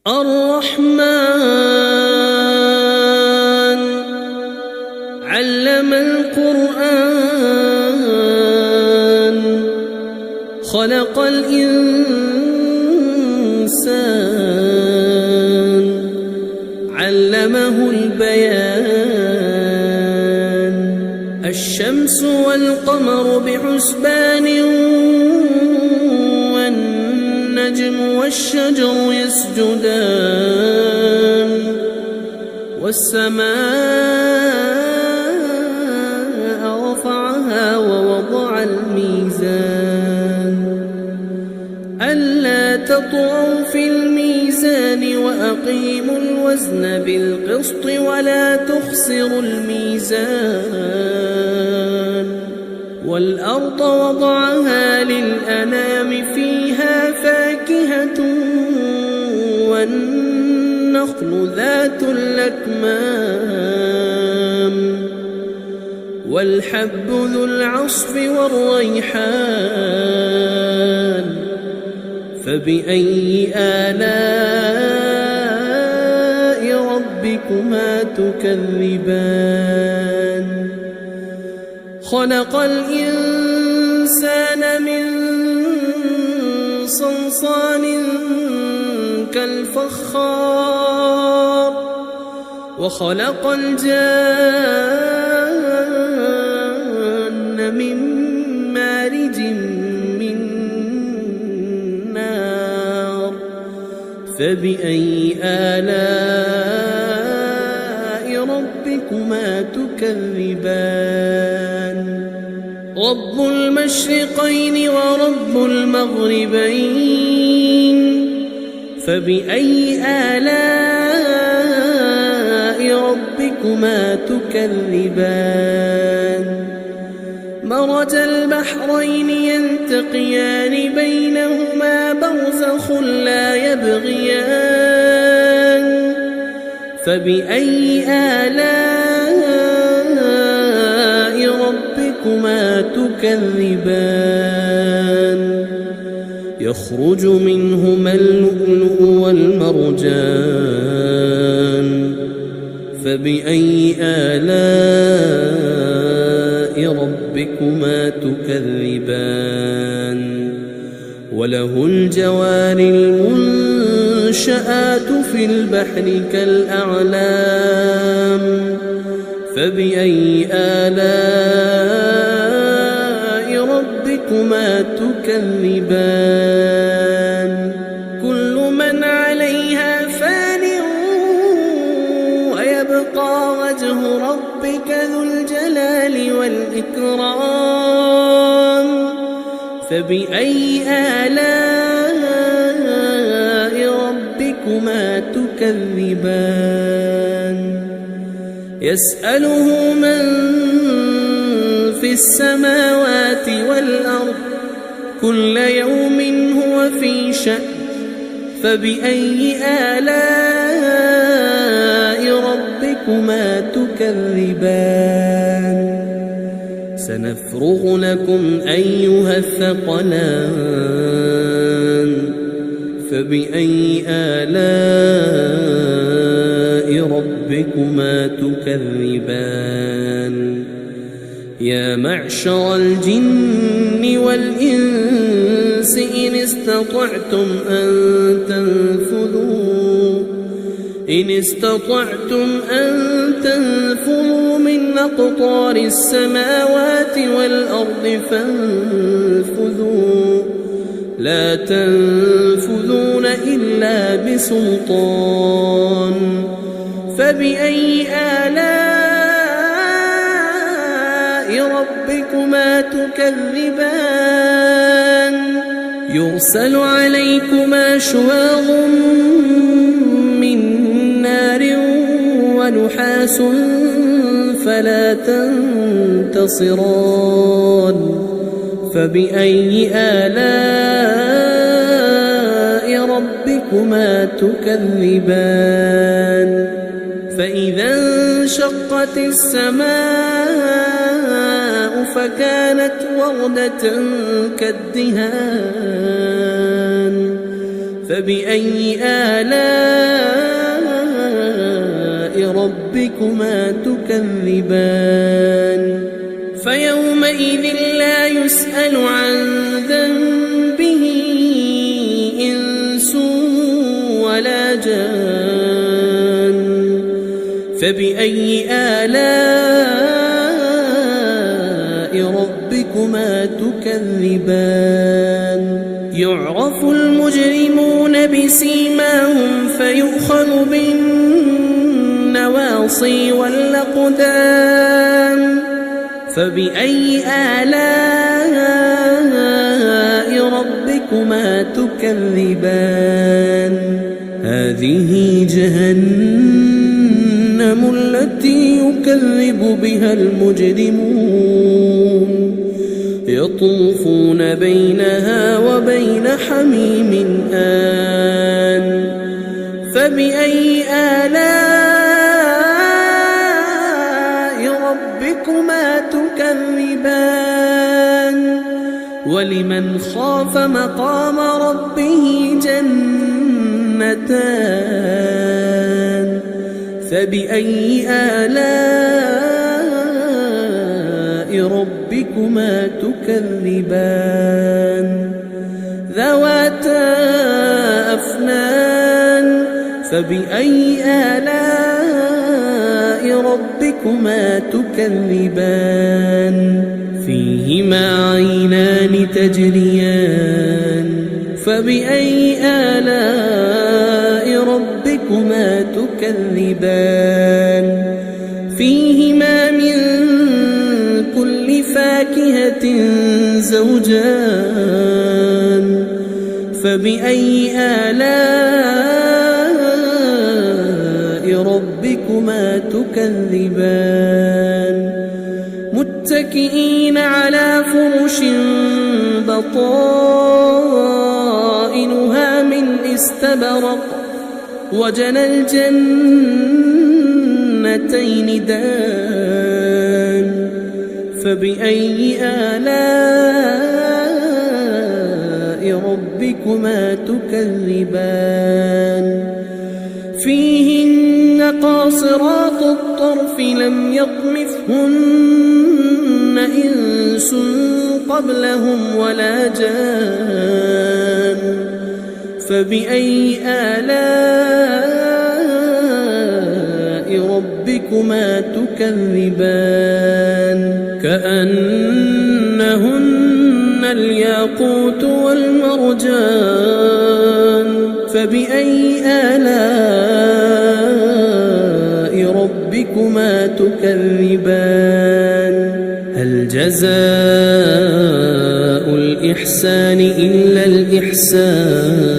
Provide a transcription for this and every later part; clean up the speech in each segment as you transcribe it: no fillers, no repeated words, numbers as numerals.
الرحمن علم القرآن خلق الإنسان علمه البيان الشمس والقمر بحسبان والنجم والشجر يسجدان والسماء رفعها ووضع الميزان ألا تطغوا في الميزان وأقيموا الوزن بالقسط ولا تخسروا الميزان والأرض وضعها للأنام فيها فاكهة والنخل ذات الأكمام والحب ذو العصف والريحان فبأي آلاء ربكما تكذبان خلق الإنسان من صلصال كالفخار وخلق الجان من مارج من نار فبأي آلاء ربكما تكذبان رب المشرقين ورب المغربين فبأي آلاء ربكما تكذبان مرج البحرين يلتقيان بينهما برزخ لا يبغيان فبأي آلاء ربكما تكذبان يخرج منهما اللؤلؤ والمرجان فبأي آلاء ربكما تكذبان وله الجوار المنشآت في البحر كالأعلام فبأي آلاء ربكما تكذبان كل من عليها فان ويبقى وجه ربك ذو الجلال والإكرام فبأي آلاء ربكما تكذبان يسأله من في السماوات والأرض كل يوم هو في شأن فبأي آلاء ربكما تكذبان سنفرغ لكم أيها الثقلان فبأي آلاء ربكما تكذبان يا معشر الجن والإنس إن استطعتم أن تنفذوا من أقطار السماوات والأرض فانفذوا لا تنفذون إلا بسلطان فبأي آلاء ربكما تكذبان يرسل عليكما شواظ من نار ونحاس فلا تنتصران فبأي آلاء ربكما تكذبان فإذا انشقت السماء فكانت وردة كالدهان فبأي آلاء ربكما تكذبان فيومئذ لا يسأل عن ذنبه إنس ولا جان فبأي آلاء ربكما تكذبان يعرف المجرمون بسيماهم فيؤخذ بالنواصي والأقدام فبأي آلاء ربكما تكذبان هذه جهنم التي يكذب بها المجرمون يطوفون بينها وبين حميم آن فبأي آلاء ربكما تكذبان ولمن خاف مقام ربه جنتان فبأي آلاء ربكما تكذبان ذواتا أفنان فبأي آلاء ربكما تكذبان فيهما عينان تجريان فبأي آلاء ربكما تكذبان فيهما من كل فاكهة زوجان فبأي آلاء ربكما تكذبان متكئين على فرش بطائنها من استبرق وجنى الجنتين دان فبأي آلاء ربكما تكذبان فيهن قاصرات الطرف لم يطمثهن إنس قبلهم ولا جان فبأي آلاء ربكما تكذبان كأنهن الياقوت والمرجان فبأي آلاء ربكما تكذبان هل جزاء الإحسان إلا الإحسان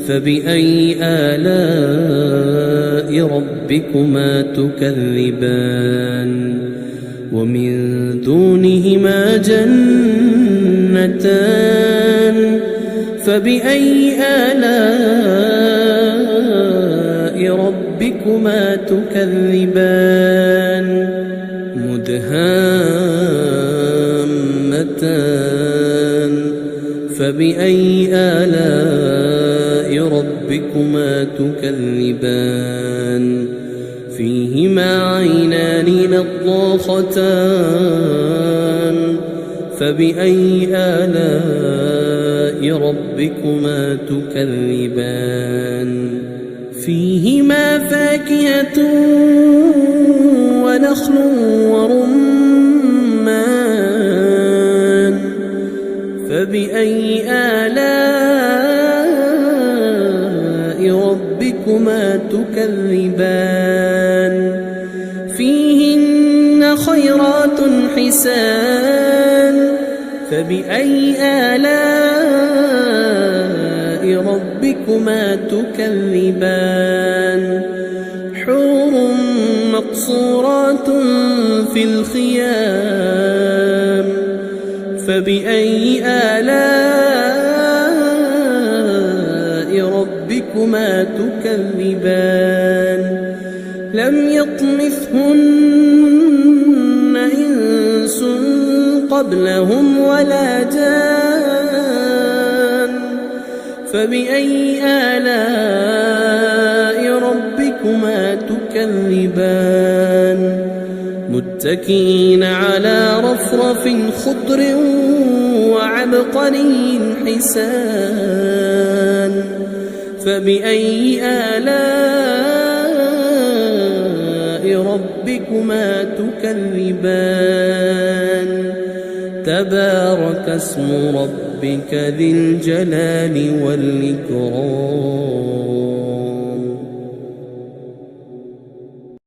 فبأي آلاء ربكما تكذبان ومن دونهما جنتان فبأي آلاء ربكما تكذبان مدهامتان فبأي آلاء ربكما تكذبان فيهما عينان نضاختان فبأي آلاء ربكما تكذبان فيهما فاكهة ونخل ورمان فبأي آلاء ربكما تكذبان فيهن خيرات حسان فبأي آلاء ربكما تكذبان حور مقصورات في الخيام فبأي آلاء ربكما تكذبان لم يطمثهن إنس قبلهم ولا جان فبأي آلاء ربكما تكذبان متكئين على رفرف خضر وعبقري حسان فبأي آلاء ربكما تكذبان تبارك اسم ربك ذي الجلال والإكرام